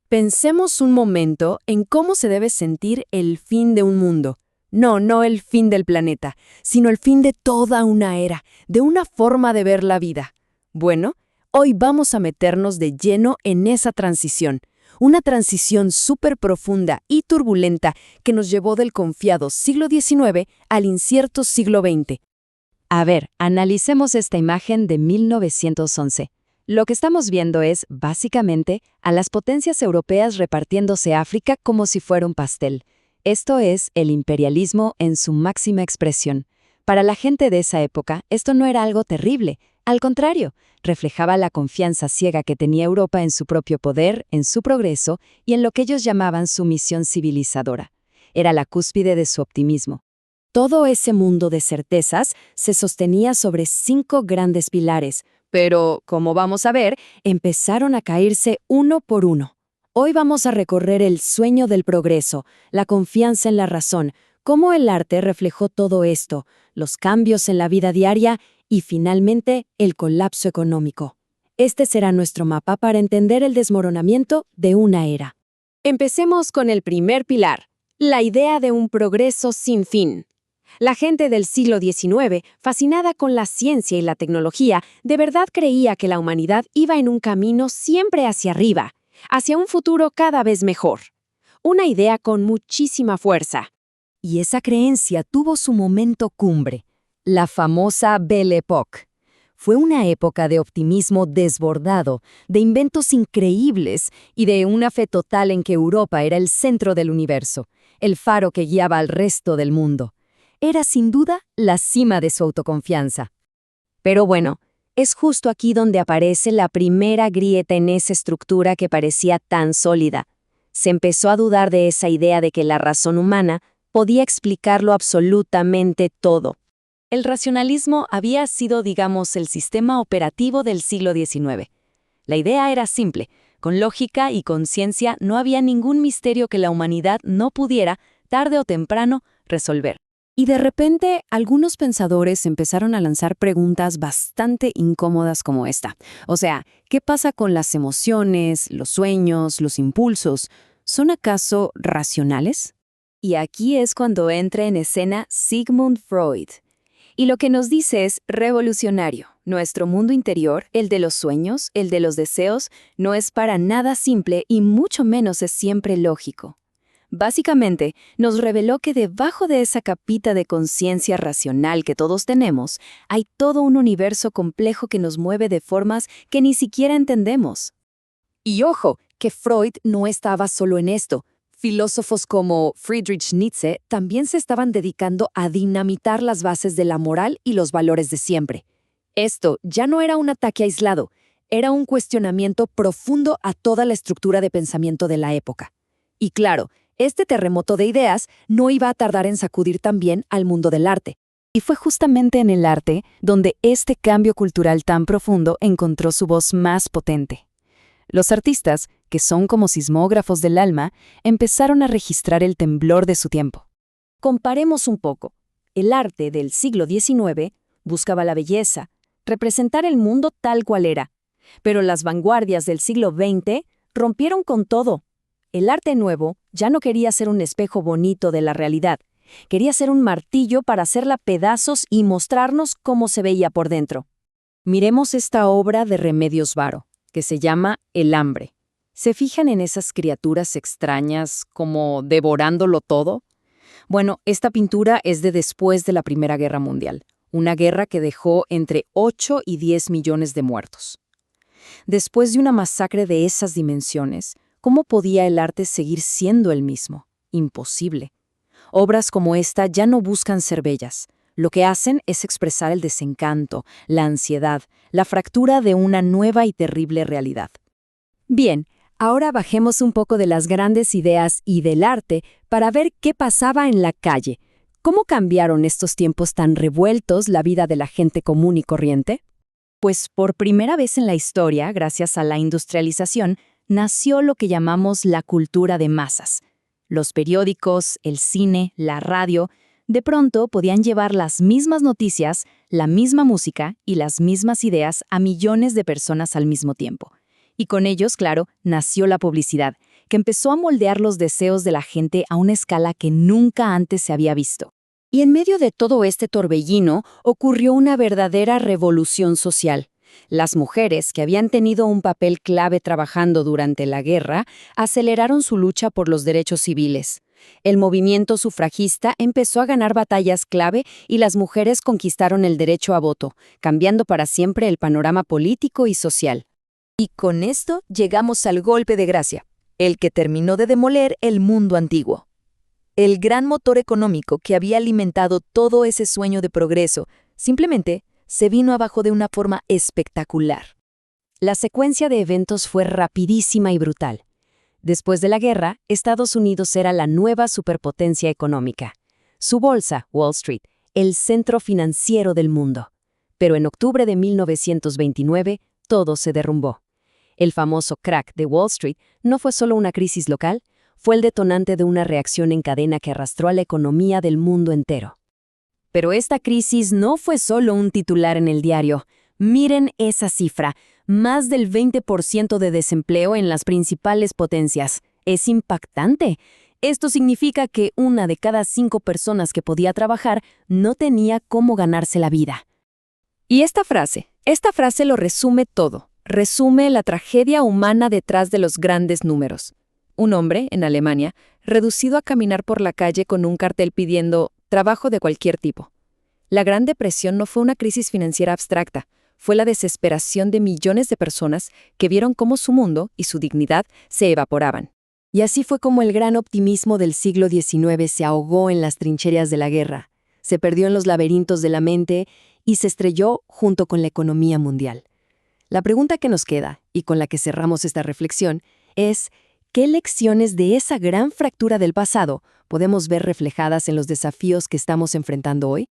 Pensemos un momento en cómo se debe sentir el fin de un mundo. No el fin del planeta, sino el fin de toda una era, de una forma de ver la vida. Bueno, hoy vamos a meternos de lleno en esa transición. Una transición súper profunda y turbulenta que nos llevó del confiado siglo XIX al incierto siglo XX. A ver, analicemos esta imagen de 1911. Lo que estamos viendo es, básicamente, a las potencias europeas repartiéndose África como si fuera un pastel. Esto es el imperialismo en su máxima expresión. Para la gente de esa época, esto no era algo terrible. Al contrario, reflejaba la confianza ciega que tenía Europa en su propio poder, en su progreso y en lo que ellos llamaban su misión civilizadora. Era la cúspide de su optimismo. Todo ese mundo de certezas se sostenía sobre 5 grandes pilares, pero, como vamos a ver, empezaron a caerse uno por uno. Hoy vamos a recorrer el sueño del progreso, la confianza en la razón, cómo el arte reflejó todo esto, los cambios en la vida diaria y, finalmente, el colapso económico. Este será nuestro mapa para entender el desmoronamiento de una era. Empecemos con el primer pilar, la idea de un progreso sin fin. La gente del siglo XIX, fascinada con la ciencia y la tecnología, de verdad creía que la humanidad iba en un camino siempre hacia arriba, hacia un futuro cada vez mejor. Una idea con muchísima fuerza. Y esa creencia tuvo su momento cumbre, la famosa Belle Époque. Fue una época de optimismo desbordado, de inventos increíbles y de una fe total en que Europa era el centro del universo, el faro que guiaba al resto del mundo. Era sin duda la cima de su autoconfianza. Pero bueno, es justo aquí donde aparece la primera grieta en esa estructura que parecía tan sólida. Se empezó a dudar de esa idea de que la razón humana podía explicarlo absolutamente todo. El racionalismo había sido, digamos, el sistema operativo del siglo XIX. La idea era simple: con lógica y conciencia no había ningún misterio que la humanidad no pudiera, tarde o temprano, resolver. Y de repente, algunos pensadores empezaron a lanzar preguntas bastante incómodas como esta. O sea, ¿qué pasa con las emociones, los sueños, los impulsos? ¿Son acaso racionales? Y aquí es cuando entra en escena Sigmund Freud. Y lo que nos dice es revolucionario. Nuestro mundo interior, el de los sueños, el de los deseos, no es para nada simple y mucho menos es siempre lógico. Básicamente, nos reveló que debajo de esa capita de conciencia racional que todos tenemos, hay todo un universo complejo que nos mueve de formas que ni siquiera entendemos. Y ojo, que Freud no estaba solo en esto. Filósofos como Friedrich Nietzsche también se estaban dedicando a dinamitar las bases de la moral y los valores de siempre. Esto ya no era un ataque aislado, era un cuestionamiento profundo a toda la estructura de pensamiento de la época. Y claro, este terremoto de ideas no iba a tardar en sacudir también al mundo del arte. Y fue justamente en el arte donde este cambio cultural tan profundo encontró su voz más potente. Los artistas, que son como sismógrafos del alma, empezaron a registrar el temblor de su tiempo. Comparemos un poco. El arte del siglo XIX buscaba la belleza, representar el mundo tal cual era. Pero las vanguardias del siglo XX rompieron con todo. El arte nuevo ya no quería ser un espejo bonito de la realidad. Quería ser un martillo para hacerla pedazos y mostrarnos cómo se veía por dentro. Miremos esta obra de Remedios Varo, que se llama El hambre. ¿Se fijan en esas criaturas extrañas como devorándolo todo? Bueno, esta pintura es de después de la Primera Guerra Mundial, una guerra que dejó entre 8 y 10 millones de muertos. Después de una masacre de esas dimensiones, ¿cómo podía el arte seguir siendo el mismo? Imposible. Obras como esta ya no buscan ser bellas. Lo que hacen es expresar el desencanto, la ansiedad, la fractura de una nueva y terrible realidad. Bien, ahora bajemos un poco de las grandes ideas y del arte para ver qué pasaba en la calle. ¿Cómo cambiaron estos tiempos tan revueltos la vida de la gente común y corriente? Pues por primera vez en la historia, gracias a la industrialización, nació lo que llamamos la cultura de masas. Los periódicos, el cine, la radio, de pronto podían llevar las mismas noticias, la misma música y las mismas ideas a millones de personas al mismo tiempo. Y con ellos, claro, nació la publicidad, que empezó a moldear los deseos de la gente a una escala que nunca antes se había visto. Y en medio de todo este torbellino ocurrió una verdadera revolución social. Las mujeres, que habían tenido un papel clave trabajando durante la guerra, aceleraron su lucha por los derechos civiles. El movimiento sufragista empezó a ganar batallas clave y las mujeres conquistaron el derecho a voto, cambiando para siempre el panorama político y social. Y con esto llegamos al golpe de gracia, el que terminó de demoler el mundo antiguo. El gran motor económico que había alimentado todo ese sueño de progreso simplemente se vino abajo de una forma espectacular. La secuencia de eventos fue rapidísima y brutal. Después de la guerra, Estados Unidos era la nueva superpotencia económica. Su bolsa, Wall Street, el centro financiero del mundo. Pero en octubre de 1929, todo se derrumbó. El famoso crack de Wall Street no fue solo una crisis local, fue el detonante de una reacción en cadena que arrastró a la economía del mundo entero. Pero esta crisis no fue solo un titular en el diario. Miren esa cifra. Más del 20% de desempleo en las principales potencias. Es impactante. Esto significa que 1 de cada 5 personas que podía trabajar no tenía cómo ganarse la vida. Y esta frase lo resume todo. Resume la tragedia humana detrás de los grandes números. Un hombre, en Alemania, reducido a caminar por la calle con un cartel pidiendo trabajo de cualquier tipo. La Gran Depresión no fue una crisis financiera abstracta. Fue la desesperación de millones de personas que vieron cómo su mundo y su dignidad se evaporaban. Y así fue como el gran optimismo del siglo XIX se ahogó en las trincheras de la guerra, se perdió en los laberintos de la mente y se estrelló junto con la economía mundial. La pregunta que nos queda, y con la que cerramos esta reflexión, es ¿qué lecciones de esa gran fractura del pasado podemos ver reflejadas en los desafíos que estamos enfrentando hoy?